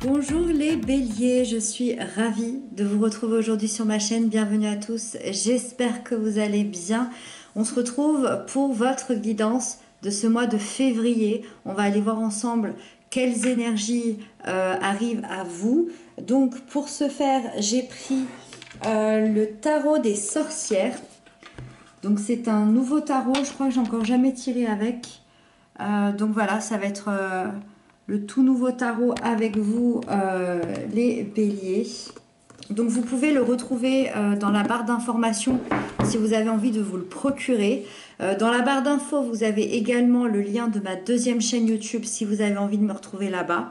Bonjour les béliers, je suis ravie de vous retrouver aujourd'hui sur ma chaîne. Bienvenue à tous, j'espère que vous allez bien. On se retrouve pour votre guidance de ce mois de février. On va aller voir ensemble quelles énergies arrivent à vous. Donc pour ce faire, j'ai pris le tarot des sorcières. Donc c'est un nouveau tarot, je crois que j'ai encore jamais tiré avec. Donc voilà, ça va être le tout nouveau tarot avec vous, les béliers. Donc vous pouvez le retrouver dans la barre d'informations si vous avez envie de vous le procurer. Dans la barre d'infos, vous avez également le lien de ma deuxième chaîne YouTube si vous avez envie de me retrouver là-bas.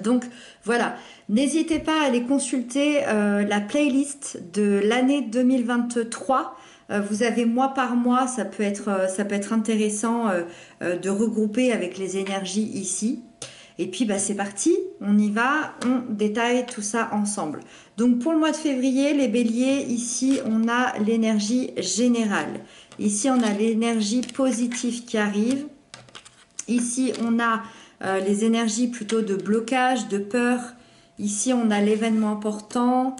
Donc voilà, n'hésitez pas à aller consulter la playlist de l'année 2023. Vous avez mois par mois, ça peut être intéressant de regrouper avec les énergies ici. Et puis c'est parti, on y va, on détaille tout ça ensemble. Donc pour le mois de février, les béliers, ici on a l'énergie générale. Ici on a l'énergie positive qui arrive. Ici on a les énergies plutôt de blocage, de peur. Ici on a l'événement important,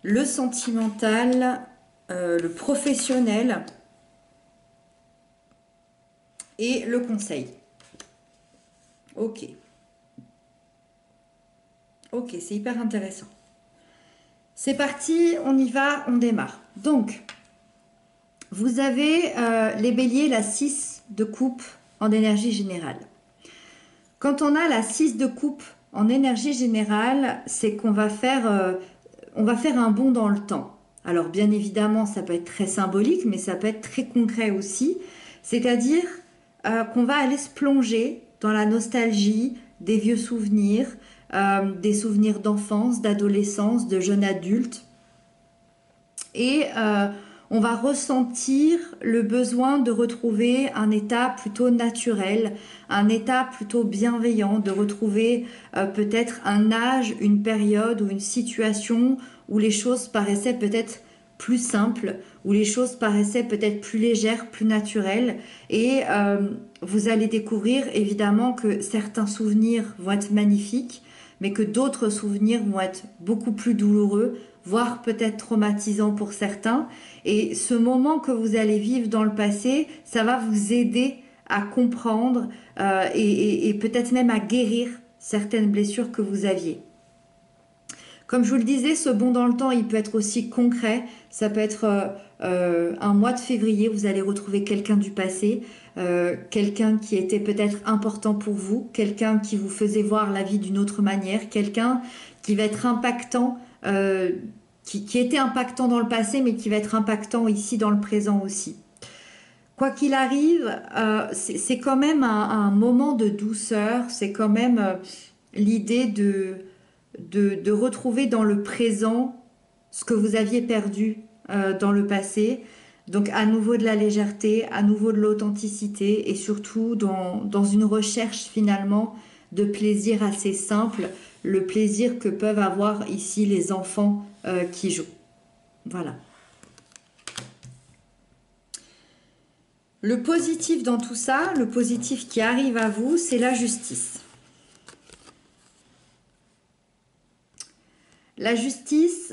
le sentimental, le professionnel et le conseil. Ok. Ok, c'est hyper intéressant. C'est parti, on y va, on démarre. Donc, vous avez les béliers, la 6 de coupe en énergie générale. Quand on a la 6 de coupe en énergie générale, c'est qu'on va faire un bond dans le temps. Alors bien évidemment, ça peut être très symbolique, mais ça peut être très concret aussi. C'est-à-dire qu'on va aller se plonger dans la nostalgie des vieux souvenirs, des souvenirs d'enfance, d'adolescence, de jeunes adultes. Et on va ressentir le besoin de retrouver un état plutôt naturel, un état plutôt bienveillant, de retrouver peut-être un âge, une période ou une situation où les choses paraissaient peut-être plus simples, où les choses paraissaient peut-être plus légères, plus naturelles. Et vous allez découvrir évidemment que certains souvenirs vont être magnifiques, mais que d'autres souvenirs vont être beaucoup plus douloureux, voire peut-être traumatisants pour certains. Et ce moment que vous allez vivre dans le passé, ça va vous aider à comprendre et peut-être même à guérir certaines blessures que vous aviez. Comme je vous le disais, ce bond dans le temps, il peut être aussi concret. Ça peut être un mois de février, vous allez retrouver quelqu'un du passé, quelqu'un qui était peut-être important pour vous, quelqu'un qui vous faisait voir la vie d'une autre manière, quelqu'un qui va être impactant, qui était impactant dans le passé, mais qui va être impactant ici dans le présent aussi. Quoi qu'il arrive, c'est quand même un moment de douceur, c'est quand même l'idée de retrouver dans le présent ce que vous aviez perdu dans le passé. Donc à nouveau de la légèreté, à nouveau de l'authenticité et surtout dans une recherche finalement de plaisir assez simple, le plaisir que peuvent avoir ici les enfants qui jouent. Voilà. Le positif dans tout ça, le positif qui arrive à vous, c'est la justice. La justice,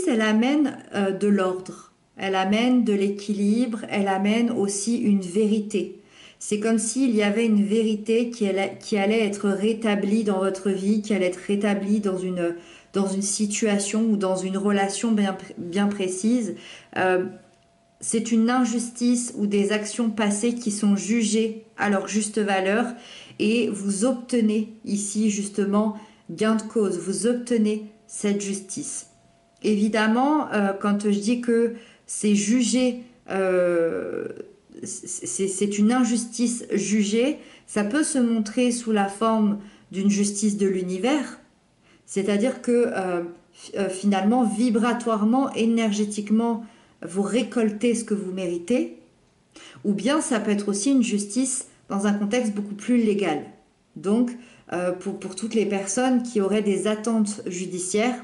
elle amène de l'ordre, elle amène de l'équilibre, elle amène aussi une vérité. C'est comme s'il y avait une vérité qui allait être rétablie dans votre vie, qui allait être rétablie dans une situation ou dans une relation bien précise. C'est une injustice ou des actions passées qui sont jugées à leur juste valeur et vous obtenez ici justement gain de cause, vous obtenez cette justice. Évidemment, quand je dis que c'est jugé, c'est une injustice jugée, ça peut se montrer sous la forme d'une justice de l'univers, c'est-à-dire que finalement, vibratoirement, énergétiquement, vous récoltez ce que vous méritez, ou bien ça peut être aussi une justice dans un contexte beaucoup plus légal. Donc, pour toutes les personnes qui auraient des attentes judiciaires,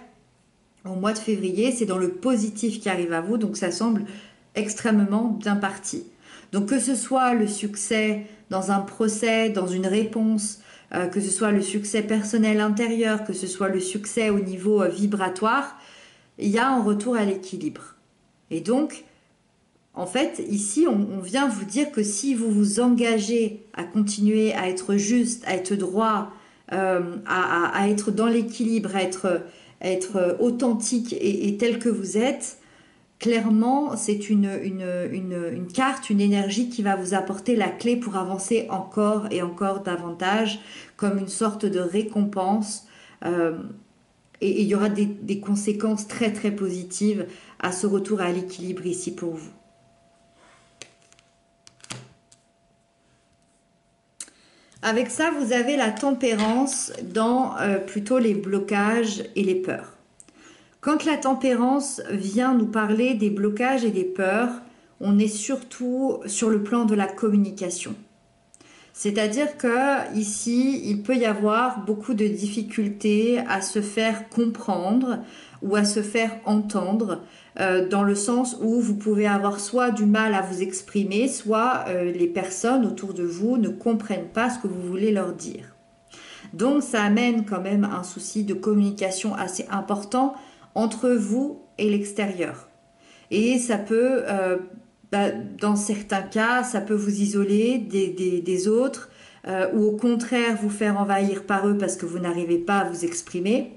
au mois de février, c'est dans le positif qui arrive à vous, donc ça semble extrêmement bien parti. Donc que ce soit le succès dans un procès, dans une réponse, que ce soit le succès personnel intérieur, que ce soit le succès au niveau vibratoire, il y a un retour à l'équilibre. Et donc, en fait, ici, on vient vous dire que si vous vous engagez à continuer à être juste, à être droit, à être dans l'équilibre, à être authentique et tel que vous êtes, clairement, c'est une carte, une énergie qui va vous apporter la clé pour avancer encore et encore davantage, comme une sorte de récompense. Et il y aura des conséquences très très positives à ce retour à l'équilibre ici pour vous. Avec ça, vous avez la tempérance dans plutôt les blocages et les peurs. Quand la tempérance vient nous parler des blocages et des peurs, on est surtout sur le plan de la communication. C'est-à-dire que ici, il peut y avoir beaucoup de difficultés à se faire comprendre ou à se faire entendre, dans le sens où vous pouvez avoir soit du mal à vous exprimer, soit les personnes autour de vous ne comprennent pas ce que vous voulez leur dire. Donc ça amène quand même un souci de communication assez important entre vous et l'extérieur. Et ça peut, dans certains cas, ça peut vous isoler des autres, ou au contraire vous faire envahir par eux parce que vous n'arrivez pas à vous exprimer.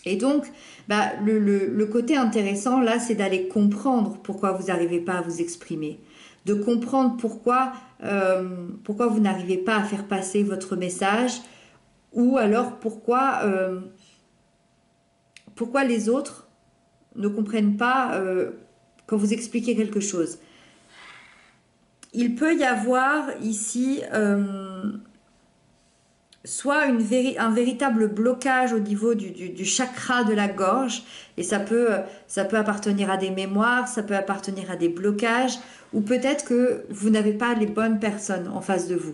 Et donc, le côté intéressant là, c'est d'aller comprendre pourquoi vous n'arrivez pas à vous exprimer, de comprendre pourquoi vous n'arrivez pas à faire passer votre message, ou alors pourquoi les autres ne comprennent pas quand vous expliquez quelque chose. Il peut y avoir ici soit un véritable blocage au niveau du chakra de la gorge, et ça peut appartenir à des mémoires, ça peut appartenir à des blocages, ou peut-être que vous n'avez pas les bonnes personnes en face de vous.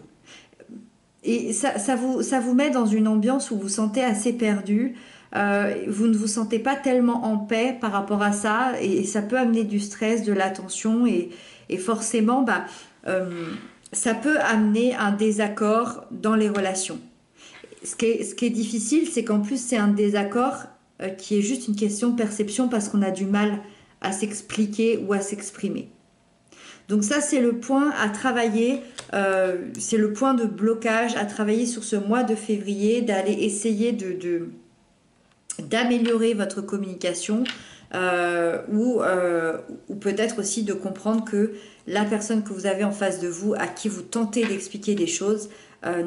Et ça vous met dans une ambiance où vous vous sentez assez perdu, vous ne vous sentez pas tellement en paix par rapport à ça, et ça peut amener du stress, de la tension, et forcément, ça peut amener un désaccord dans les relations. Ce qui est difficile, c'est qu'en plus, c'est un désaccord qui est juste une question de perception parce qu'on a du mal à s'expliquer ou à s'exprimer. Donc ça, c'est le point à travailler, c'est le point de blocage à travailler sur ce mois de février, d'aller essayer d'améliorer votre communication, ou peut-être aussi de comprendre que la personne que vous avez en face de vous, à qui vous tentez d'expliquer des choses,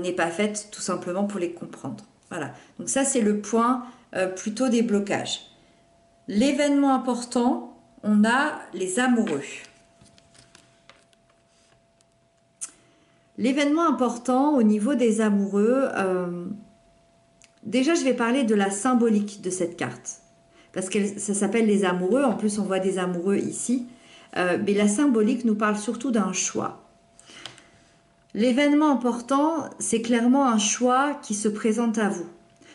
n'est pas faite tout simplement pour les comprendre. Voilà, donc ça c'est le point plutôt des blocages. L'événement important, on a les amoureux. L'événement important au niveau des amoureux, déjà je vais parler de la symbolique de cette carte, parce que ça s'appelle les amoureux, en plus on voit des amoureux ici, mais la symbolique nous parle surtout d'un choix. L'événement important, c'est clairement un choix qui se présente à vous.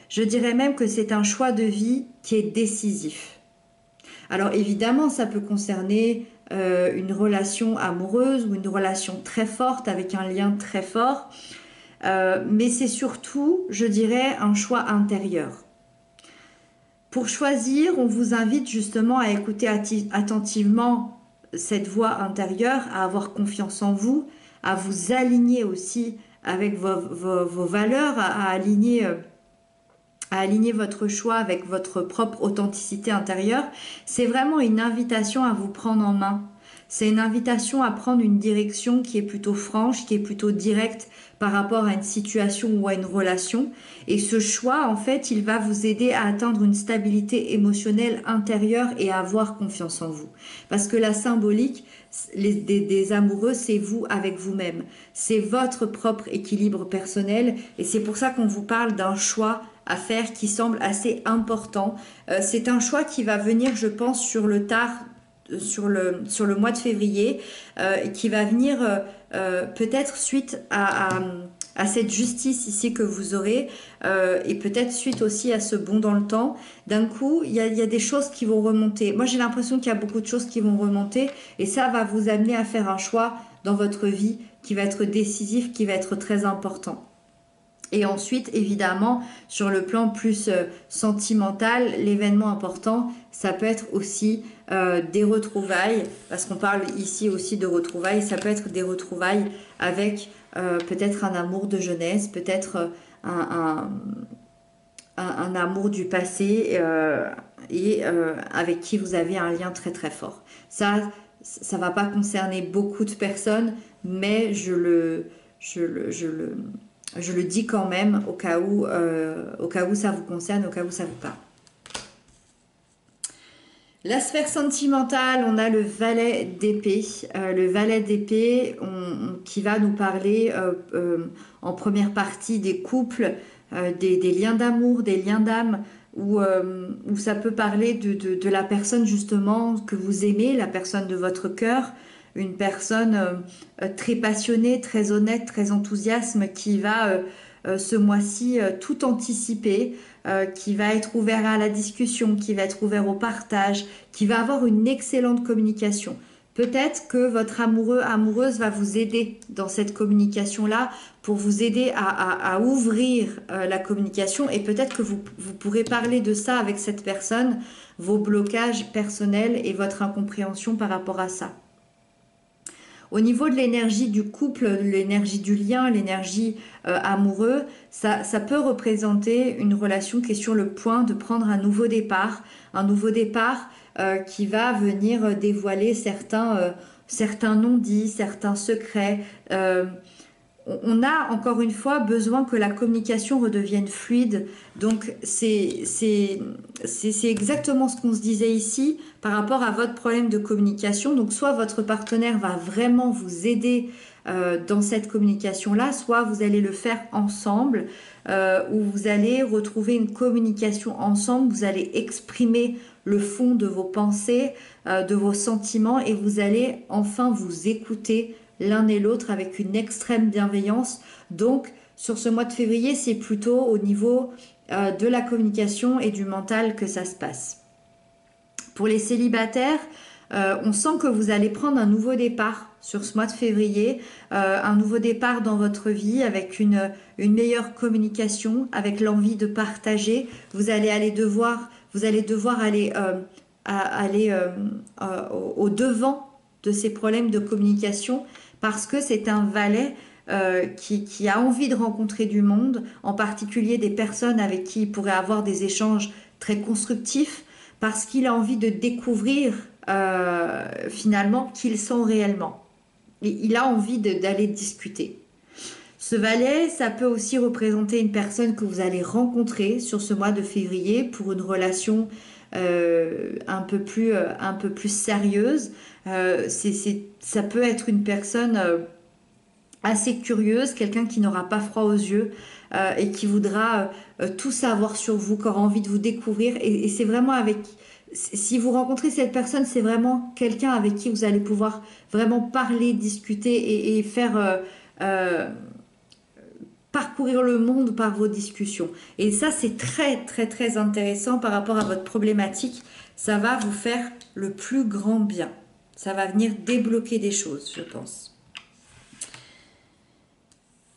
Je dirais même que c'est un choix de vie qui est décisif. Alors évidemment, ça peut concerner une relation amoureuse ou une relation très forte avec un lien très fort, mais c'est surtout, je dirais, un choix intérieur. Pour choisir, on vous invite justement à écouter attentivement cette voix intérieure, à avoir confiance en vous, à vous aligner aussi avec vos valeurs, à aligner votre choix avec votre propre authenticité intérieure. C'est vraiment une invitation à vous prendre en main. C'est une invitation à prendre une direction qui est plutôt franche, qui est plutôt directe par rapport à une situation ou à une relation. Et ce choix, en fait, il va vous aider à atteindre une stabilité émotionnelle intérieure et à avoir confiance en vous. Parce que la symbolique des amoureux, c'est vous avec vous-même. C'est votre propre équilibre personnel. Et c'est pour ça qu'on vous parle d'un choix à faire qui semble assez important. C'est un choix qui va venir, je pense, sur le sur le mois de février, qui va venir peut-être suite à cette justice ici que vous aurez, et peut-être suite aussi à ce bond dans le temps. D'un coup, il y a des choses qui vont remonter. Moi, j'ai l'impression qu'il y a beaucoup de choses qui vont remonter, et ça va vous amener à faire un choix dans votre vie qui va être décisif, qui va être très important. Et ensuite, évidemment, sur le plan plus sentimental, l'événement important, ça peut être aussi des retrouvailles, parce qu'on parle ici aussi de retrouvailles, ça peut être des retrouvailles avec peut-être un amour de jeunesse, peut-être un, un amour du passé avec qui vous avez un lien très très fort. Ça va pas concerner beaucoup de personnes, mais je le dis quand même au cas où ça vous concerne, au cas où ça vous parle. La sphère sentimentale, on a le valet d'épée. Le valet d'épée qui va nous parler en première partie des couples, des liens d'amour, des liens d'âme, où ça peut parler de la personne justement que vous aimez, la personne de votre cœur, une personne très passionnée, très honnête, très enthousiaste, qui va ce mois-ci tout anticiper, qui va être ouvert à la discussion, qui va être ouvert au partage, qui va avoir une excellente communication. Peut-être que votre amoureux, amoureuse va vous aider dans cette communication-là pour vous aider à ouvrir la communication, et peut-être que vous pourrez parler de ça avec cette personne, vos blocages personnels et votre incompréhension par rapport à ça. Au niveau de l'énergie du couple, l'énergie du lien, l'énergie amoureux, ça peut représenter une relation qui est sur le point de prendre un nouveau départ qui va venir dévoiler certains non-dits, certains secrets. On a encore une fois besoin que la communication redevienne fluide. Donc c'est exactement ce qu'on se disait ici par rapport à votre problème de communication. Donc soit votre partenaire va vraiment vous aider dans cette communication-là, soit vous allez le faire ensemble, où vous allez retrouver une communication ensemble, vous allez exprimer le fond de vos pensées, de vos sentiments, et vous allez enfin vous écouter l'un et l'autre avec une extrême bienveillance. Donc sur ce mois de février, c'est plutôt au niveau de la communication et du mental que ça se passe. Pour les célibataires, on sent que vous allez prendre un nouveau départ sur ce mois de février, un nouveau départ dans votre vie avec une meilleure communication, avec l'envie de partager. Vous allez devoir aller au devant de ces problèmes de communication, parce que c'est un valet qui a envie de rencontrer du monde, en particulier des personnes avec qui il pourrait avoir des échanges très constructifs, parce qu'il a envie de découvrir finalement qui ils sont réellement. Et il a envie d'aller discuter. Ce valet, ça peut aussi représenter une personne que vous allez rencontrer sur ce mois de février pour une relation un peu plus sérieuse. Ça peut être une personne assez curieuse, quelqu'un qui n'aura pas froid aux yeux et qui voudra tout savoir sur vous, qui aura envie de vous découvrir. Et c'est vraiment si vous rencontrez cette personne, c'est vraiment quelqu'un avec qui vous allez pouvoir vraiment parler, discuter et faire parcourir le monde par vos discussions. Et ça, c'est très, très, très intéressant par rapport à votre problématique. Ça va vous faire le plus grand bien. Ça va venir débloquer des choses, je pense.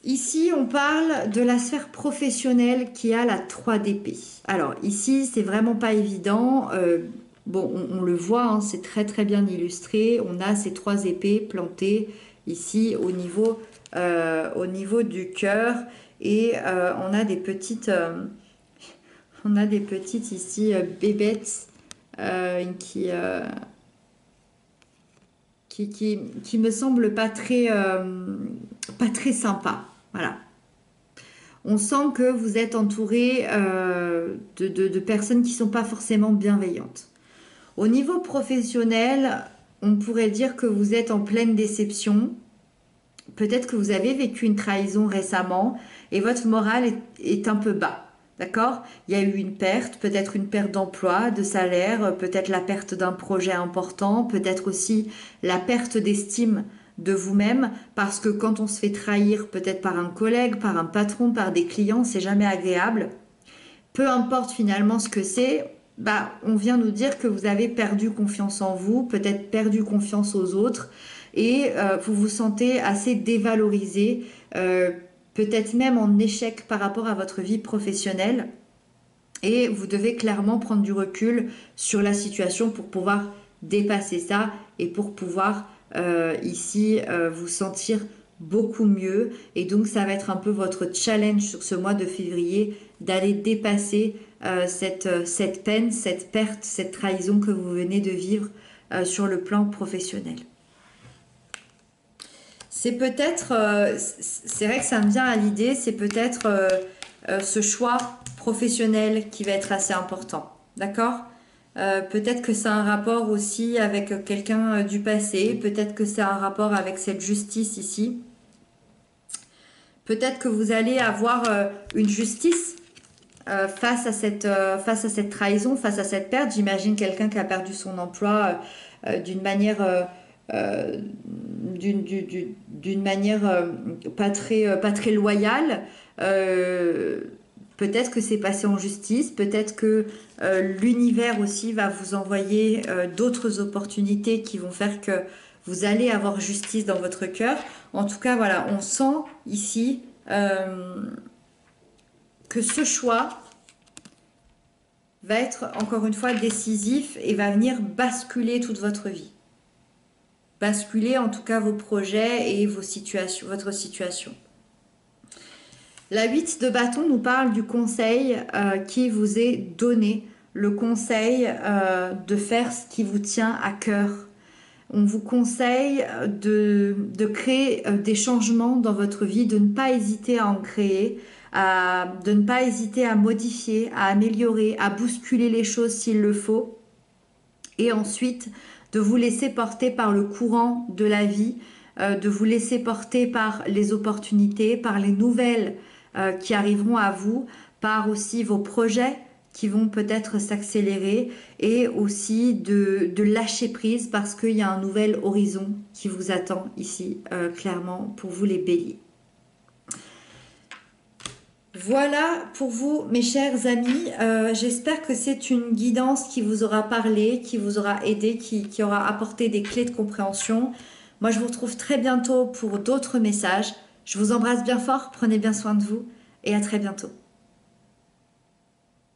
Ici, on parle de la sphère professionnelle qui a la 3 d'épée. Alors, ici, c'est vraiment pas évident. Bon, on le voit, hein, c'est très, très bien illustré. On a ces 3 épées plantées ici au niveau du cœur, et on a des petites ici bébêtes qui me semblent pas très sympa. Voilà. On sent que vous êtes entouré de personnes qui sont pas forcément bienveillantes. Au niveau professionnel, on pourrait dire que vous êtes en pleine déception. Peut-être que vous avez vécu une trahison récemment et votre morale est un peu bas. D'accord? Il y a eu une perte, peut-être une perte d'emploi, de salaire, peut-être la perte d'un projet important, peut-être aussi la perte d'estime de vous-même, parce que quand on se fait trahir peut-être par un collègue, par un patron, par des clients, c'est jamais agréable. Peu importe finalement ce que c'est, on vient nous dire que vous avez perdu confiance en vous, peut-être perdu confiance aux autres, et vous vous sentez assez dévalorisé, peut-être même en échec par rapport à votre vie professionnelle. Et vous devez clairement prendre du recul sur la situation pour pouvoir dépasser ça et pour pouvoir ici vous sentir beaucoup mieux. Et donc ça va être un peu votre challenge sur ce mois de février d'aller dépasser cette peine, cette perte, cette trahison que vous venez de vivre sur le plan professionnel. C'est peut-être, c'est vrai que ça me vient à l'idée, c'est peut-être ce choix professionnel qui va être assez important, d'accord? Peut-être que c'est un rapport aussi avec quelqu'un du passé, peut-être que c'est un rapport avec cette justice ici. Peut-être que vous allez avoir une justice face à cette trahison, face à cette perte. J'imagine quelqu'un qui a perdu son emploi d'une manière d'une manière pas très loyale. Peut-être que c'est passé en justice, peut-être que l'univers aussi va vous envoyer d'autres opportunités qui vont faire que vous allez avoir justice dans votre cœur. En tout cas, voilà, on sent ici que ce choix va être encore une fois décisif et va venir basculer toute votre vie. Basculer en tout cas vos projets et vos situations, votre situation. La 8 de bâton nous parle du conseil qui vous est donné, le conseil de faire ce qui vous tient à cœur. On vous conseille de créer des changements dans votre vie, de ne pas hésiter à en créer, de ne pas hésiter à modifier, à améliorer, à bousculer les choses s'il le faut. Et ensuite, de vous laisser porter par le courant de la vie, de vous laisser porter par les opportunités, par les nouvelles qui arriveront à vous, par aussi vos projets qui vont peut-être s'accélérer et aussi de lâcher prise parce qu'il y a un nouvel horizon qui vous attend ici, clairement, pour vous les béliers. Voilà pour vous, mes chers amis. J'espère que c'est une guidance qui vous aura parlé, qui vous aura aidé, qui aura apporté des clés de compréhension. Moi, je vous retrouve très bientôt pour d'autres messages. Je vous embrasse bien fort, prenez bien soin de vous et à très bientôt.